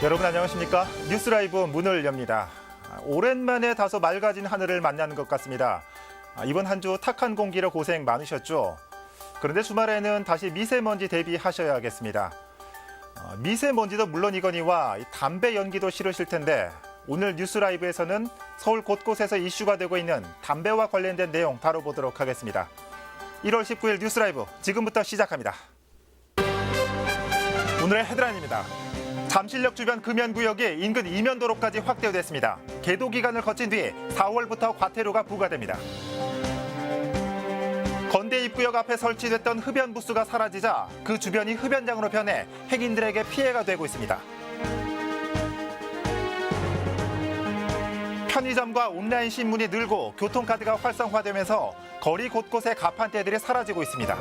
여러분 안녕하십니까? 뉴스라이브 문을 엽니다. 오랜만에 다소 맑아진 하늘을 만나는 것 같습니다. 이번 한 주 탁한 공기로 고생 많으셨죠? 그런데 주말에는 다시 미세먼지 대비하셔야겠습니다. 미세먼지도 물론이거니와 담배 연기도 싫으실 텐데 오늘 뉴스라이브에서는 서울 곳곳에서 이슈가 되고 있는 담배와 관련된 내용 다뤄보도록 하겠습니다. 1월 19일 뉴스라이브 지금부터 시작합니다. 오늘의 헤드라인입니다. 잠실역 주변 금연구역이 인근 이면도로까지 확대됐습니다. 계도 기간을 거친 뒤 4월부터 과태료가 부과됩니다. 건대 입구역 앞에 설치됐던 흡연 부스가 사라지자 그 주변이 흡연장으로 변해 행인들에게 피해가 되고 있습니다. 편의점과 온라인 신문이 늘고 교통카드가 활성화되면서 거리 곳곳에 가판대들이 사라지고 있습니다.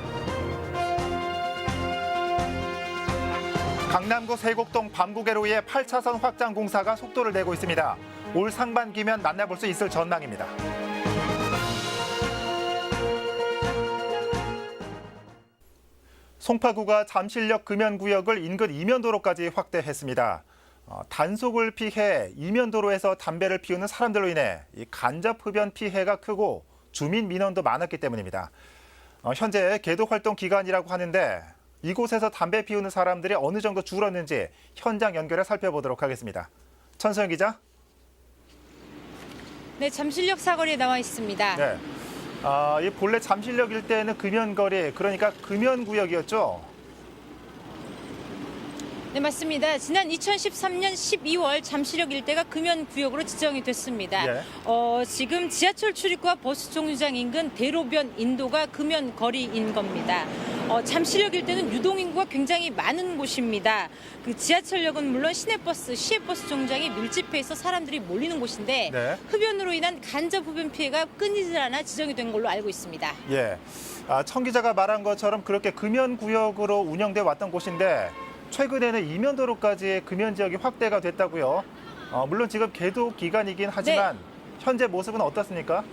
강남구 세곡동 밤구계로의 8차선 확장 공사가 속도를 내고 있습니다. 올 상반기면 만나볼 수 있을 전망입니다. 송파구가 잠실역 금연구역을 인근 이면도로까지 확대했습니다. 단속을 피해 이면도로에서 담배를 피우는 사람들로 인해 간접 흡연 피해가 크고 주민 민원도 많았기 때문입니다. 현재 계도 활동 기간이라고 하는데 이곳에서 담배 피우는 사람들이 어느 정도 줄었는지 현장 연결해 살펴보도록 하겠습니다. 천소영 기자. 네, 잠실역 사거리에 나와 있습니다. 네. 이 본래 잠실역 일대에는 금연거리, 그러니까 금연구역이었죠? 네, 맞습니다. 지난 2013년 12월 잠실역 일대가 금연구역으로 지정이 됐습니다. 예. 지금 지하철 출입구와 버스 정류장 인근 대로변 인도가 금연거리인 겁니다. 잠실역 일대는 유동인구가 굉장히 많은 곳입니다. 그 지하철역은 물론 시내버스, 시외버스 정류장이 밀집해서 사람들이 몰리는 곳인데 네. 흡연으로 인한 간접 흡연 피해가 끊이질 않아 지정이 된 걸로 알고 있습니다. 예. 천 기자가 말한 것처럼 그렇게 금연구역으로 운영돼 왔던 곳인데 최근에는 이면도로까지 금연 지역이 확대가 됐다고요. 물론 지금 계도 기간이긴 하지만 현재 모습은 어떻습니까?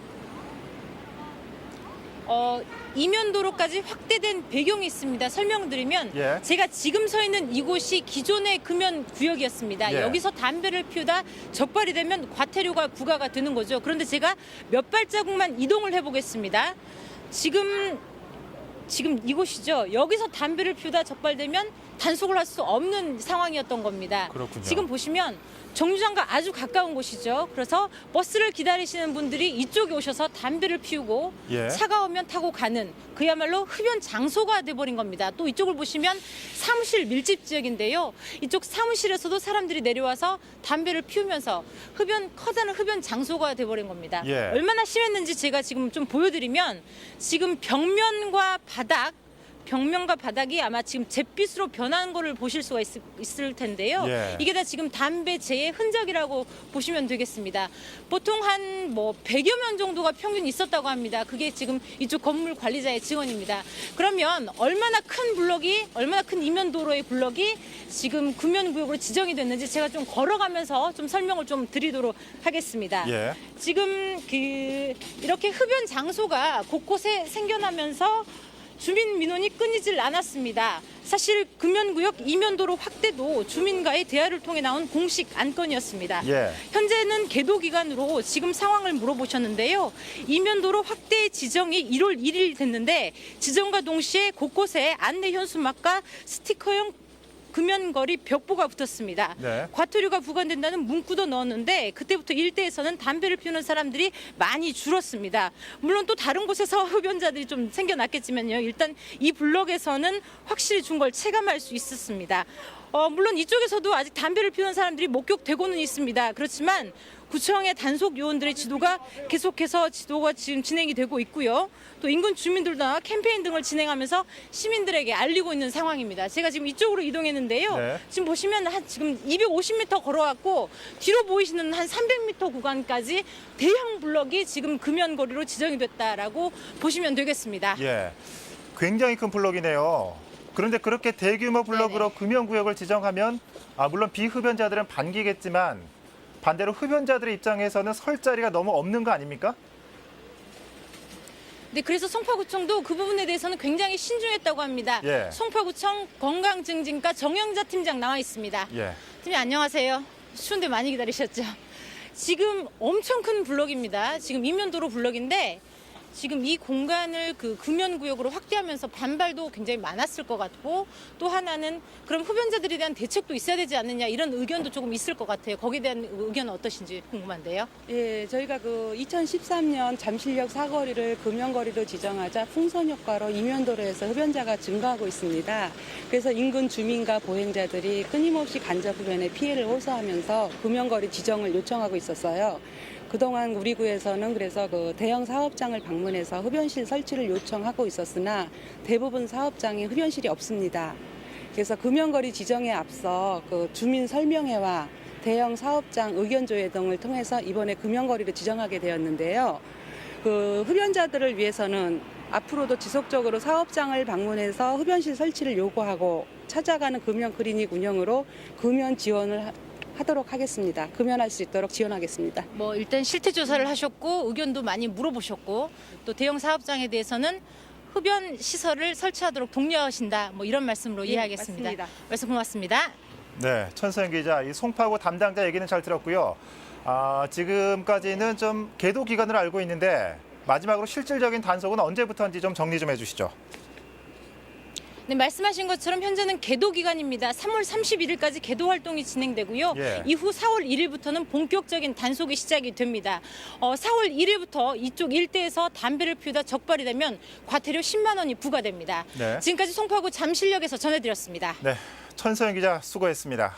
이면도로까지 확대된 배경이 있습니다. 설명드리면 예. 제가 지금 서 있는 이곳이 기존의 금연구역이었습니다. 예. 여기서 담배를 피우다 적발이 되면 과태료가 부과가 되는 거죠. 그런데 제가 몇 발자국만 이동을 해보겠습니다. 지금 이곳이죠. 여기서 담배를 피우다 적발되면 단속을 할 수 없는 상황이었던 겁니다. 그렇군요. 지금 보시면 정류장과 아주 가까운 곳이죠. 그래서 버스를 기다리시는 분들이 이쪽에 오셔서 담배를 피우고 예. 차가 오면 타고 가는 그야말로 흡연 장소가 돼버린 겁니다. 또 이쪽을 보시면 사무실 밀집 지역인데요. 이쪽 사무실에서도 사람들이 내려와서 담배를 피우면서 커다란 흡연 장소가 돼버린 겁니다. 예. 얼마나 심했는지 제가 지금 좀 보여드리면 지금 벽면과 바닥이 아마 지금 잿빛으로 변한 거를 보실 수가 있을 텐데요. 예. 이게 다 지금 담배 재의 흔적이라고 보시면 되겠습니다. 보통 한 100여 명 정도가 평균 있었다고 합니다. 그게 지금 이쪽 건물 관리자의 증언입니다. 그러면 얼마나 큰 이면도로의 블럭이 지금 금연구역으로 지정이 됐는지 제가 좀 걸어가면서 좀 설명을 좀 드리도록 하겠습니다. 예. 지금 이렇게 흡연 장소가 곳곳에 생겨나면서 주민 민원이 끊이질 않았습니다. 사실 금연구역 이면도로 확대도 주민과의 대화를 통해 나온 공식 안건이었습니다. 예. 현재는 계도 기간으로 지금 상황을 물어보셨는데요. 이면도로 확대 지정이 1월 1일 됐는데 지정과 동시에 곳곳에 안내 현수막과 스티커형 금연거리 벽보가 붙었습니다. 네. 과태료가 부과된다는 문구도 넣었는데 그때부터 일대에서는 담배를 피우는 사람들이 많이 줄었습니다. 물론 또 다른 곳에서 흡연자들이 좀 생겨났겠지만요. 일단 이 블럭에서는 확실히 준 걸 체감할 수 있었습니다. 물론 이쪽에서도 아직 담배를 피우는 사람들이 목격되고는 있습니다. 그렇지만 구청의 단속 요원들의 지도가 계속해서 지금 진행이 되고 있고요. 또 인근 주민들도 캠페인 등을 진행하면서 시민들에게 알리고 있는 상황입니다. 제가 지금 이쪽으로 이동했는데요. 네. 지금 보시면 지금 250m 걸어왔고 뒤로 보이시는 한 300m 구간까지 대형 블럭이 지금 금연거리로 지정이 됐다라고 보시면 되겠습니다. 예. 굉장히 큰 블럭이네요. 그런데 그렇게 대규모 블럭으로 네네. 금연구역을 지정하면 물론 비흡연자들은 반기겠지만 반대로 흡연자들의 입장에서는 설 자리가 너무 없는 거 아닙니까? 네, 그래서 송파구청도 그 부분에 대해서는 굉장히 신중했다고 합니다. 예. 송파구청 건강증진과 정영자 팀장 나와 있습니다. 예. 팀장님 안녕하세요. 추운데 많이 기다리셨죠? 지금 엄청 큰 블럭입니다. 지금 인면도로 블럭인데 지금 이 공간을 그 금연구역으로 확대하면서 반발도 굉장히 많았을 것 같고, 또 하나는 그럼 흡연자들에 대한 대책도 있어야 되지 않느냐 이런 의견도 조금 있을 것 같아요. 거기에 대한 의견은 어떠신지 궁금한데요. 예, 저희가 그 2013년 잠실역 사거리를 금연거리로 지정하자 풍선 효과로 인면도로에서 흡연자가 증가하고 있습니다. 그래서 인근 주민과 보행자들이 끊임없이 간접 흡연에 피해를 호소하면서 금연거리 지정을 요청하고 있었어요. 그동안 우리 구에서는 그래서 그 대형 사업장을 방문해서 흡연실 설치를 요청하고 있었으나 대부분 사업장에 흡연실이 없습니다. 그래서 금연거리 지정에 앞서 그 주민 설명회와 대형 사업장 의견조회 등을 통해서 이번에 금연거리를 지정하게 되었는데요. 그 흡연자들을 위해서는 앞으로도 지속적으로 사업장을 방문해서 흡연실 설치를 요구하고 찾아가는 금연 클리닉 운영으로 금연 지원을 하도록 하겠습니다. 금연할 수 있도록 지원하겠습니다. 뭐 일단 실태 조사를 하셨고 의견도 많이 물어보셨고, 또 대형 사업장에 대해서는 흡연 시설을 설치하도록 독려하신다, 뭐 이런 말씀으로 이해하겠습니다. 맞습니다. 말씀 고맙습니다. 네, 천서영 기자, 이 송파구 담당자 얘기는 잘 들었고요. 지금까지는 좀 계도 기간을 알고 있는데 마지막으로 실질적인 단속은 언제부터인지 좀 정리 좀 해주시죠. 네, 말씀하신 것처럼 현재는 계도 기간입니다. 3월 31일까지 계도 활동이 진행되고요. 예. 이후 4월 1일부터는 본격적인 단속이 시작이 됩니다. 4월 1일부터 이쪽 일대에서 담배를 피우다 적발이 되면 과태료 10만 원이 부과됩니다. 네. 지금까지 송파구 잠실역에서 전해드렸습니다. 네, 천서영 기자 수고했습니다.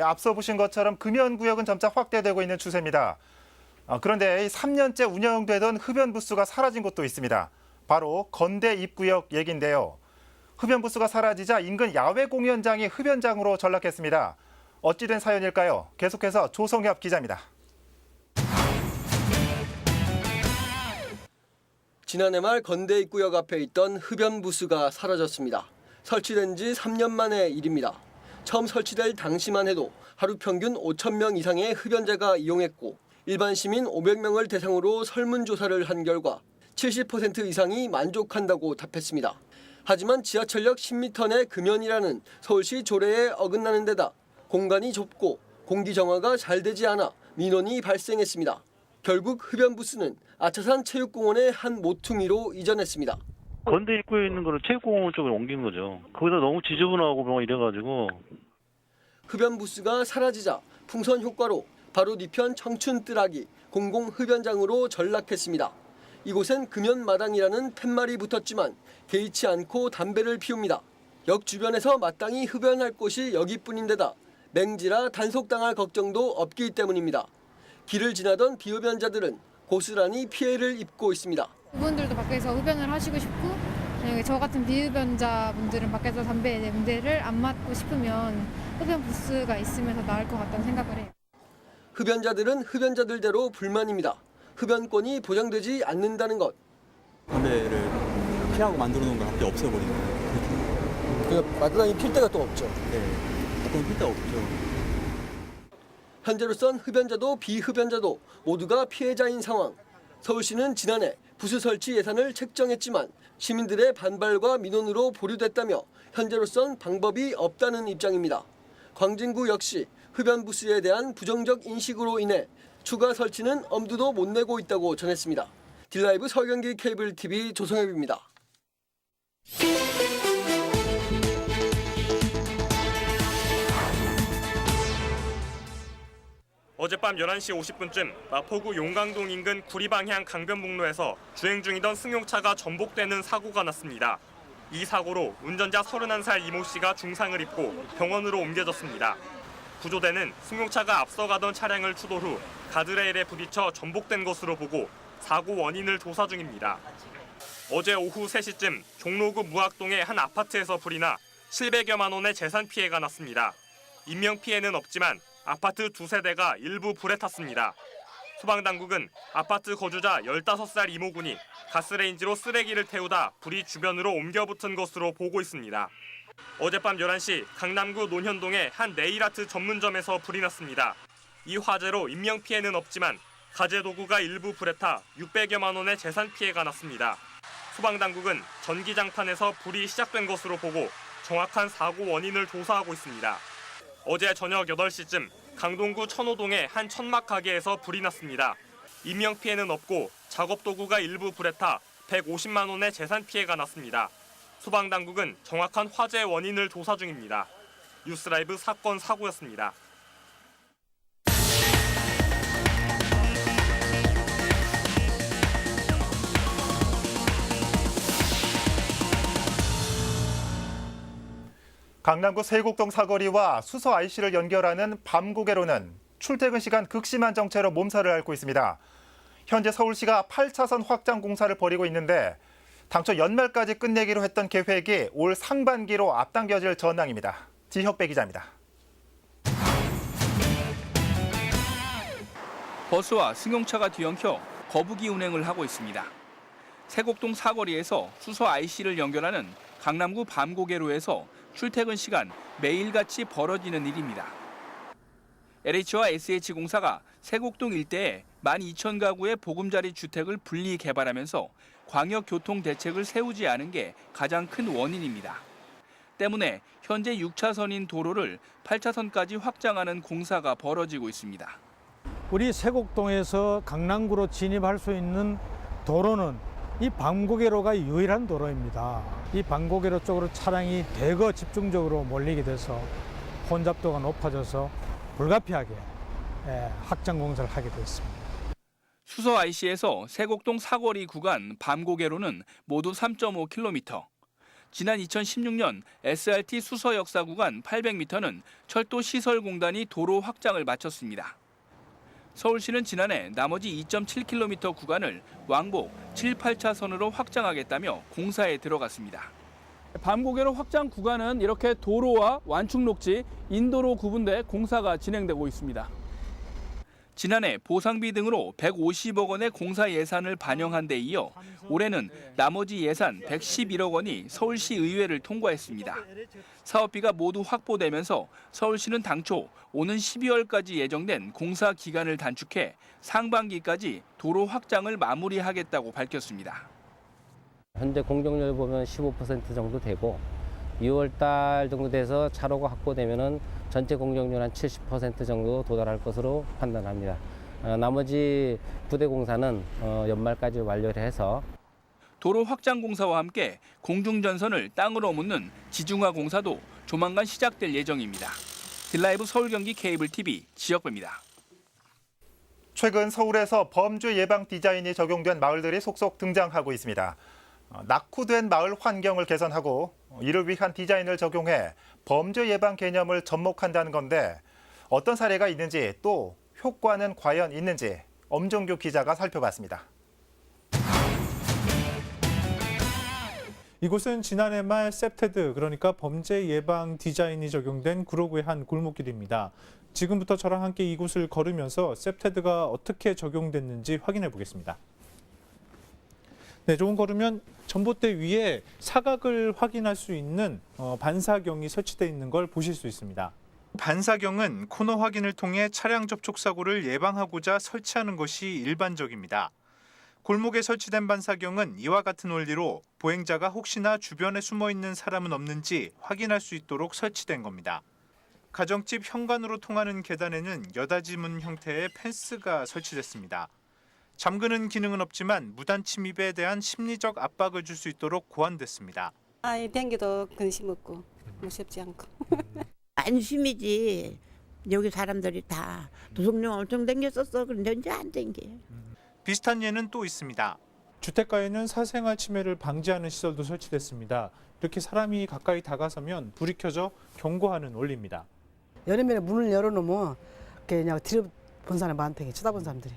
앞서 보신 것처럼 금연구역은 점차 확대되고 있는 추세입니다. 그런데 3년째 운영되던 흡연 부스가 사라진 곳도 있습니다. 바로 건대 입구역 얘긴데요. 흡연 부스가 사라지자 인근 야외 공연장이 흡연장으로 전락했습니다. 어찌된 사연일까요? 계속해서 조성엽 기자입니다. 지난해 말 건대 입구역 앞에 있던 흡연 부스가 사라졌습니다. 설치된 지 3년 만의 일입니다. 처음 설치될 당시만 해도 하루 평균 5,000명 이상의 흡연자가 이용했고 일반 시민 500명을 대상으로 설문조사를 한 결과 70% 이상이 만족한다고 답했습니다. 하지만 지하철역 10m 내 금연이라는 서울시 조례에 어긋나는 데다 공간이 좁고 공기 정화가 잘 되지 않아 민원이 발생했습니다. 결국 흡연 부스는 아차산 체육공원의 한 모퉁이로 이전했습니다. 건대 입구에 있는 거를 체육공원 쪽으로 옮긴 거죠. 거기다 너무 지저분하고 뭐 이래가지고. 흡연 부스가 사라지자 풍선 효과로 바로 뒤편 청춘뜨락이 공공 흡연장으로 전락했습니다. 이곳엔 금연마당이라는 팻말이 붙었지만 개의치 않고 담배를 피웁니다. 역 주변에서 마땅히 흡연할 곳이 여기뿐인데다 맹지라 단속당할 걱정도 없기 때문입니다. 길을 지나던 비흡연자들은 고스란히 피해를 입고 있습니다. 그분들도 밖에서 흡연을 하시고 싶고, 만약에 저 같은 비흡연자분들은 밖에서 담배 냄새를 안 맡고 싶으면 흡연 부스가 있으면 더 나을 것 같다는 생각을 해요. 흡연자들은 흡연자들대로 불만입니다. 흡연권이 보장되지 않는다는 것. 담배를 피하고 만들어 놓은 걸 갑자기 없애버리는 거예요. 그 마땅히 필 데가 또 없죠. 네. 어떤 필요가 없죠. 현재로선 흡연자도 비흡연자도 모두가 피해자인 상황. 서울시는 지난해 부스 설치 예산을 책정했지만 시민들의 반발과 민원으로 보류됐다며 현재로선 방법이 없다는 입장입니다. 광진구 역시 흡연 부스에 대한 부정적 인식으로 인해 추가 설치는 엄두도 못 내고 있다고 전했습니다. 딜라이브 서경기 케이블 TV 조성엽입니다. 어젯밤 11시 50분쯤 마포구 용강동 인근 구리방향 강변북로에서 주행 중이던 승용차가 전복되는 사고가 났습니다. 이 사고로 운전자 31살 이모 씨가 중상을 입고 병원으로 옮겨졌습니다. 구조대는 승용차가 앞서가던 차량을 추돌 후 가드레일에 부딪혀 전복된 것으로 보고 사고 원인을 조사 중입니다. 어제 오후 3시쯤 종로구 무학동의 한 아파트에서 불이 나 700여만 원의 재산 피해가 났습니다. 인명 피해는 없지만 아파트 2세대가 일부 불에 탔습니다. 소방당국은 아파트 거주자 15살 이모군이 가스레인지로 쓰레기를 태우다 불이 주변으로 옮겨 붙은 것으로 보고 있습니다. 어젯밤 11시 강남구 논현동의 한 네일아트 전문점에서 불이 났습니다. 이 화재로 인명 피해는 없지만 가재 도구가 일부 불에 타 600여만 원의 재산 피해가 났습니다. 소방당국은 전기장판에서 불이 시작된 것으로 보고 정확한 사고 원인을 조사하고 있습니다. 어제 저녁 8시쯤 강동구 천호동의 한 천막 가게에서 불이 났습니다. 인명피해는 없고 작업도구가 일부 불에 타 150만 원의 재산 피해가 났습니다. 소방당국은 정확한 화재 원인을 조사 중입니다. 뉴스라이브 사건 사고였습니다. 강남구 세곡동 사거리와 수서 IC를 연결하는 밤고개로는 출퇴근 시간 극심한 정체로 몸살을 앓고 있습니다. 현재 서울시가 8차선 확장 공사를 벌이고 있는데 당초 연말까지 끝내기로 했던 계획이 올 상반기로 앞당겨질 전망입니다. 지혁배 기자입니다. 버스와 승용차가 뒤엉켜 거북이 운행을 하고 있습니다. 세곡동 사거리에서 수서 IC를 연결하는 강남구 밤고개로에서 출퇴근 시간 매일같이 벌어지는 일입니다. LH와 SH공사가 세곡동 일대에 12,000가구의 보금자리 주택을 분리 개발하면서 광역교통 대책을 세우지 않은 게 가장 큰 원인입니다. 때문에 현재 6차선인 도로를 8차선까지 확장하는 공사가 벌어지고 있습니다. 우리 세곡동에서 강남구로 진입할 수 있는 도로는 이 밤고개로가 유일한 도로입니다. 이 밤고개로 쪽으로 차량이 대거 집중적으로 몰리게 돼서 혼잡도가 높아져서 불가피하게 확장 공사를 하게 됐습니다. 수서 IC에서 세곡동 사거리 구간 밤고개로는 모두 3.5km. 지난 2016년 SRT 수서 역사 구간 800m는 철도시설공단이 도로 확장을 마쳤습니다. 서울시는 지난해 나머지 2.7km 구간을 왕복 7, 8차선으로 확장하겠다며 공사에 들어갔습니다. 밤고개로 확장 구간은 이렇게 도로와 완충 녹지, 인도로 구분돼 공사가 진행되고 있습니다. 지난해 보상비 등으로 150억 원의 공사 예산을 반영한 데 이어 올해는 나머지 예산 111억 원이 서울시 의회를 통과했습니다. 사업비가 모두 확보되면서 서울시는 당초 오는 12월까지 예정된 공사 기간을 단축해 상반기까지 도로 확장을 마무리하겠다고 밝혔습니다. 현재 공정률 보면 15% 정도 되고 2월 달 정도 돼서 차로가 확보되면은 전체 공정률 한 70% 정도 도달할 것으로 판단합니다. 나머지 부대 공사는 연말까지 완료를 해서 도로 확장 공사와 함께 공중전선을 땅으로 묻는 지중화 공사도 조만간 시작될 예정입니다. 딜라이브 서울 경기 케이블 TV 지역배입니다. 최근 서울에서 범죄 예방 디자인이 적용된 마을들이 속속 등장하고 있습니다. 낙후된 마을 환경을 개선하고 이를 위한 디자인을 적용해 범죄 예방 개념을 접목한다는 건데 어떤 사례가 있는지 또 효과는 과연 있는지 엄종규 기자가 살펴봤습니다. 이곳은 지난해 말 셉테드, 그러니까 범죄 예방 디자인이 적용된 구로구의 한 골목길입니다. 지금부터 저랑 함께 이곳을 걸으면서 셉테드가 어떻게 적용됐는지 확인해 보겠습니다. 네, 조금 걸으면 전봇대 위에 사각을 확인할 수 있는 반사경이 설치되어 있는 걸 보실 수 있습니다. 반사경은 코너 확인을 통해 차량 접촉 사고를 예방하고자 설치하는 것이 일반적입니다. 골목에 설치된 반사경은 이와 같은 원리로 보행자가 혹시나 주변에 숨어 있는 사람은 없는지 확인할 수 있도록 설치된 겁니다. 가정집 현관으로 통하는 계단에는 여닫이 문 형태의 펜스가 설치됐습니다. 잠그는 기능은 없지만 무단 침입에 대한 심리적 압박을 줄 수 있도록 고안됐습니다. 아이 댕기도 근심 없고 무섭지 않고. 안심이지. 여기 사람들이 다 도둑놈 엄청 댕겼었어. 그런데 이제 안 댕겨. 비슷한 예는 또 있습니다. 주택가에는 사생활 침해를 방지하는 시설도 설치됐습니다. 이렇게 사람이 가까이 다가서면 불이 켜져 경고하는 원리입니다. 여름에 문을 열어놓으면 그냥 뒤로 본 사람 많대. 쳐다본 사람들이.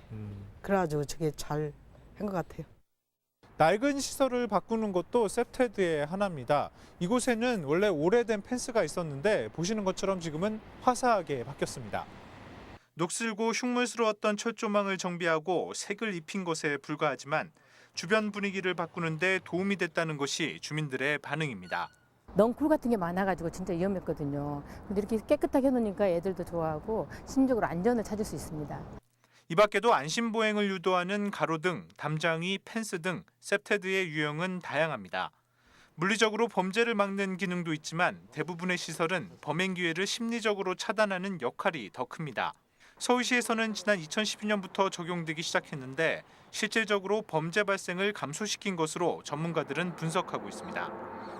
그래가지고 저게 잘 한 것 같아요. 낡은 시설을 바꾸는 것도 셉테드의 하나입니다. 이곳에는 원래 오래된 펜스가 있었는데 보시는 것처럼 지금은 화사하게 바뀌었습니다. 녹슬고 흉물스러웠던 철조망을 정비하고 색을 입힌 것에 불과하지만 주변 분위기를 바꾸는 데 도움이 됐다는 것이 주민들의 반응입니다. 넝쿨 같은 게 많아가지고 진짜 위험했거든요. 근데 이렇게 깨끗하게 해놓으니까 애들도 좋아하고 심적으로 안전을 찾을 수 있습니다. 이 밖에도 안심보행을 유도하는 가로등, 담장이, 펜스 등 셉테드의 유형은 다양합니다. 물리적으로 범죄를 막는 기능도 있지만 대부분의 시설은 범행 기회를 심리적으로 차단하는 역할이 더 큽니다. 서울시에서는 지난 2012년부터 적용되기 시작했는데 실질적으로 범죄 발생을 감소시킨 것으로 전문가들은 분석하고 있습니다.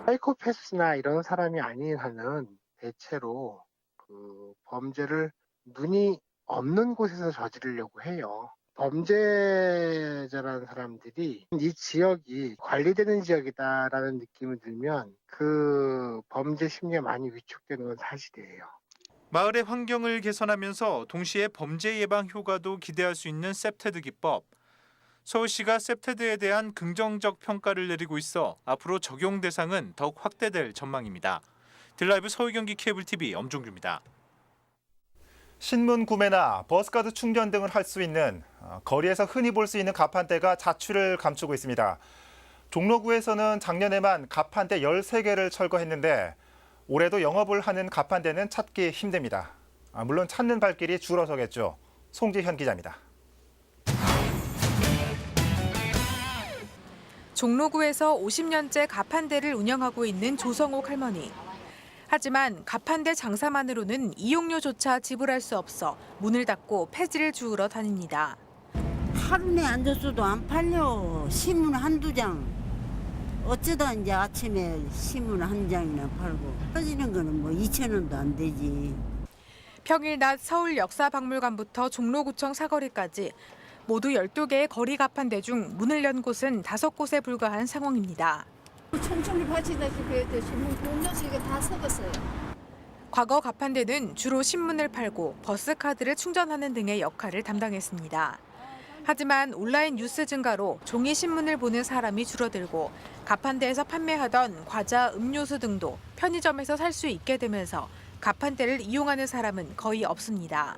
사이코패스나 이런 사람이 아닌 한은 대체로 그 범죄를 눈이 없는 곳에서 저지르려고 해요. 범죄자라는 사람들이 이 지역이 관리되는 지역이다라는 느낌이 들면 그 범죄 심리가 많이 위축되는 건 사실이에요. 마을의 환경을 개선하면서 동시에 범죄 예방 효과도 기대할 수 있는 셉테드 기법. 서울시가 셉테드에 대한 긍정적 평가를 내리고 있어 앞으로 적용 대상은 더욱 확대될 전망입니다. 딜라이브 서울 경기 케이블 TV 엄종규입니다. 신문 구매나 버스카드 충전 등을 할 수 있는 거리에서 흔히 볼 수 있는 가판대가 자취를 감추고 있습니다. 종로구에서는 작년에만 가판대 13개를 철거했는데 올해도 영업을 하는 가판대는 찾기 힘듭니다. 물론 찾는 발길이 줄어서겠죠. 송지현 기자입니다. 종로구에서 50년째 가판대를 운영하고 있는 조성옥 할머니. 하지만 가판대 장사만으로는 이용료조차 지불할 수 없어 문을 닫고 폐지를 주우러 다닙니다. 하루에 앉았어도 안 팔려. 신문 한두 장. 어쩌다 이제 아침에 신문 한 장이나 팔고. 터지는 거는 뭐 2,000원도 안 되지. 평일 낮 서울 역사박물관부터 종로구청 사거리까지 모두 12개의 거리 가판대 중 문을 연 곳은 5곳에 불과한 상황입니다. 천천히 파시다시피 신문 공전식에 다 썩었어요. 과거 가판대는 주로 신문을 팔고 버스카드를 충전하는 등의 역할을 담당했습니다. 하지만 온라인 뉴스 증가로 종이 신문을 보는 사람이 줄어들고 가판대에서 판매하던 과자, 음료수 등도 편의점에서 살 수 있게 되면서 가판대를 이용하는 사람은 거의 없습니다.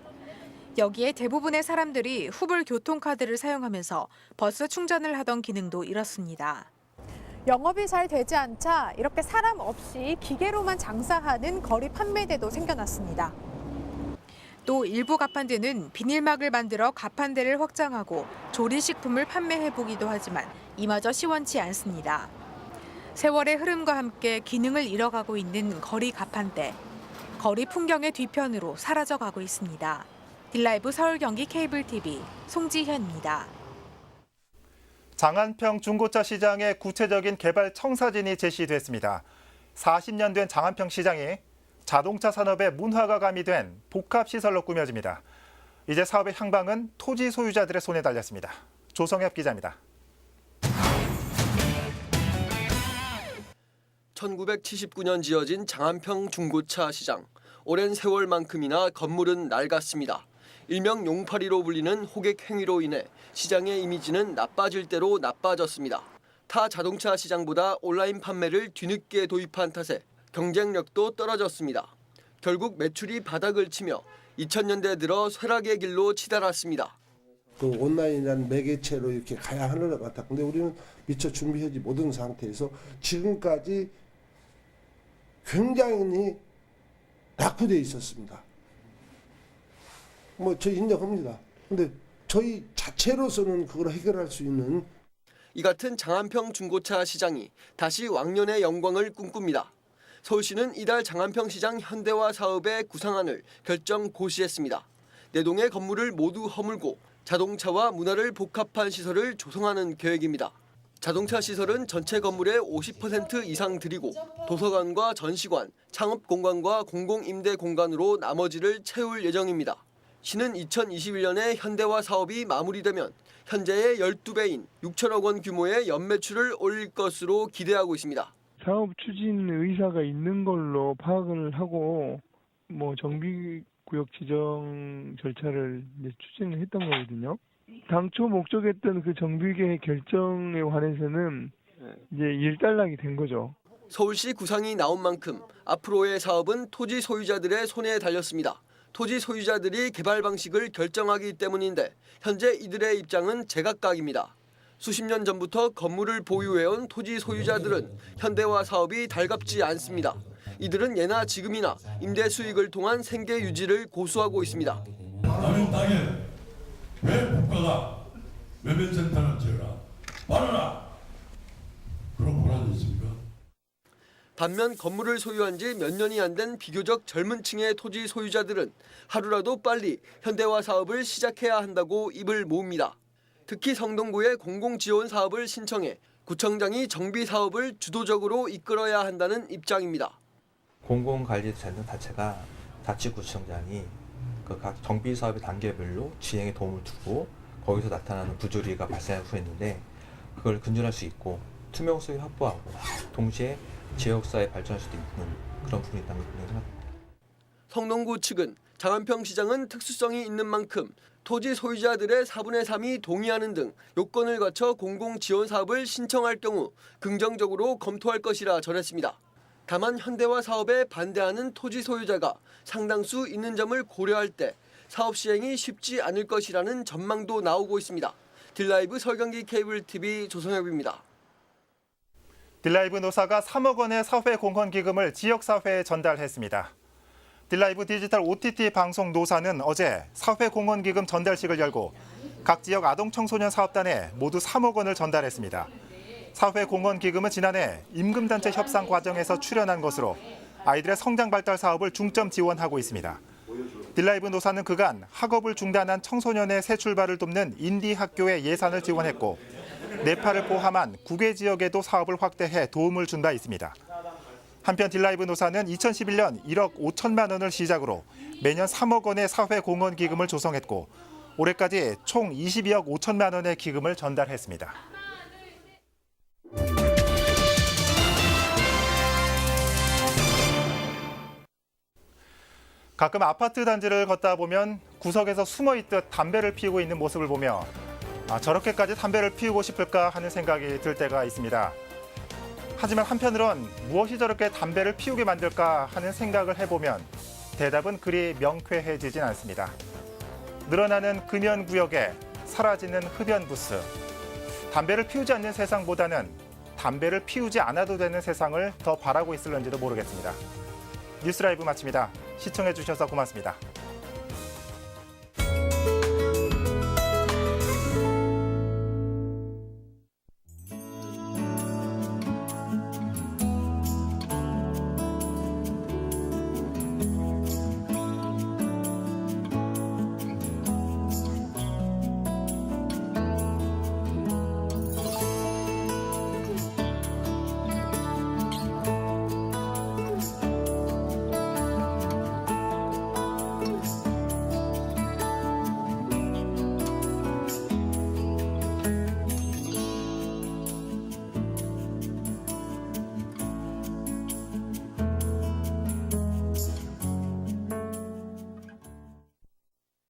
여기에 대부분의 사람들이 후불 교통카드를 사용하면서 버스 충전을 하던 기능도 잃었습니다. 영업이 잘 되지 않자 이렇게 사람 없이 기계로만 장사하는 거리 판매대도 생겨났습니다. 또 일부 가판대는 비닐막을 만들어 가판대를 확장하고 조리식품을 판매해보기도 하지만 이마저 시원치 않습니다. 세월의 흐름과 함께 기능을 잃어가고 있는 거리 가판대. 거리 풍경의 뒤편으로 사라져가고 있습니다. 딜라이브 서울 경기 케이블 TV 송지현입니다. 장안평 중고차 시장의 구체적인 개발 청사진이 제시됐습니다. 40년 된 장안평 시장이 자동차 산업의 문화가 가미된 복합시설로 꾸며집니다. 이제 사업의 향방은 토지 소유자들의 손에 달렸습니다. 조성엽 기자입니다. 1979년 지어진 장안평 중고차 시장. 오랜 세월만큼이나 건물은 낡았습니다. 일명 용팔이로 불리는 호객 행위로 인해 시장의 이미지는 나빠질 대로 나빠졌습니다. 타 자동차 시장보다 온라인 판매를 뒤늦게 도입한 탓에 경쟁력도 떨어졌습니다. 결국 매출이 바닥을 치며 2000년대 들어 쇠락의 길로 치달았습니다. 그 온라인이라는 매개체로 이렇게 가야 하는 것 같아. 근데 우리는 미처 준비하지 못한 상태에서 지금까지 굉장히 낙후되어 있었습니다. 저희 인정합니다. 근데 저희 자체로서는 그걸 해결할 수 있는 이 같은 장안평 중고차 시장이 다시 왕년의 영광을 꿈꿉니다. 서울시는 이달 장안평 시장 현대화 사업의 구상안을 결정 고시했습니다. 4동의 건물을 모두 허물고 자동차와 문화를 복합한 시설을 조성하는 계획입니다. 자동차 시설은 전체 건물의 50% 이상 들이고 도서관과 전시관, 창업 공간과 공공 임대 공간으로 나머지를 채울 예정입니다. 시는 2021년에 현대화 사업이 마무리되면 현재의 12배인 6천억 원 규모의 연매출을 올릴 것으로 기대하고 있습니다. 사업 추진 의사가 있는 걸로 파악을 하고 정비구역 지정 절차를 추진을 했던 거거든요. 당초 목적했던 그 정비계획 결정에 관해서는 이제 일단락이 된 거죠. 서울시 구상이 나온 만큼 앞으로의 사업은 토지 소유자들의 손에 달렸습니다. 토지 소유자들이 개발 방식을 결정하기 때문인데 현재 이들의 입장은 제각각입니다. 수십 년 전부터 건물을 보유해온 토지 소유자들은 현대화 사업이 달갑지 않습니다. 이들은 예나 지금이나 임대 수익을 통한 생계 유지를 고수하고 있습니다. 남의 땅에 왜 국가가 매매센터를 지어라 말아라 그런 권한이 있습니까? 반면 건물을 소유한 지 몇 년이 안 된 비교적 젊은 층의 토지 소유자들은 하루라도 빨리 현대화 사업을 시작해야 한다고 입을 모읍니다. 특히 성동구의 공공지원 사업을 신청해 구청장이 정비 사업을 주도적으로 이끌어야 한다는 입장입니다. 공공관리자는 자체가 자치구청장이 그 각 정비 사업의 단계별로 진행에 도움을 주고 거기서 나타나는 부조리가 발생할 수 있는데 그걸 근절할 수 있고 투명성을 확보하고 동시에 지역사회 발전할 수도 있는 그런 부분이 있다는 걸 생각합니다. 성동구 측은 장한평 시장은 특수성이 있는 만큼 토지 소유자들의 4분의 3이 동의하는 등 요건을 갖춰 공공지원 사업을 신청할 경우 긍정적으로 검토할 것이라 전했습니다. 다만 현대화 사업에 반대하는 토지 소유자가 상당수 있는 점을 고려할 때 사업 시행이 쉽지 않을 것이라는 전망도 나오고 있습니다. 딜라이브 설경기 케이블TV 조성혁입니다. 딜라이브 노사가 3억 원의 사회 공헌 기금을 지역사회에 전달했습니다. 딜라이브 디지털 OTT 방송 노사는 어제 사회 공헌 기금 전달식을 열고 각 지역 아동 청소년 사업단에 모두 3억 원을 전달했습니다. 사회 공헌 기금은 지난해 임금단체 협상 과정에서 출연한 것으로 아이들의 성장 발달 사업을 중점 지원하고 있습니다. 딜라이브 노사는 그간 학업을 중단한 청소년의 새 출발을 돕는 인디 학교에 예산을 지원했고 네팔을 포함한 9개 지역에도 사업을 확대해 도움을 준 바 있습니다. 한편 딜라이브 노사는 2011년 1억 5천만 원을 시작으로 매년 3억 원의 사회 공헌 기금을 조성했고 올해까지 총 22억 5천만 원의 기금을 전달했습니다. 가끔 아파트 단지를 걷다 보면 구석에서 숨어있듯 담배를 피우고 있는 모습을 보며 저렇게까지 담배를 피우고 싶을까 하는 생각이 들 때가 있습니다. 하지만 한편으론 무엇이 저렇게 담배를 피우게 만들까 하는 생각을 해보면 대답은 그리 명쾌해지진 않습니다. 늘어나는 금연구역에 사라지는 흡연부스. 담배를 피우지 않는 세상보다는 담배를 피우지 않아도 되는 세상을 더 바라고 있을는지도 모르겠습니다. 뉴스라이브 마칩니다. 시청해주셔서 고맙습니다.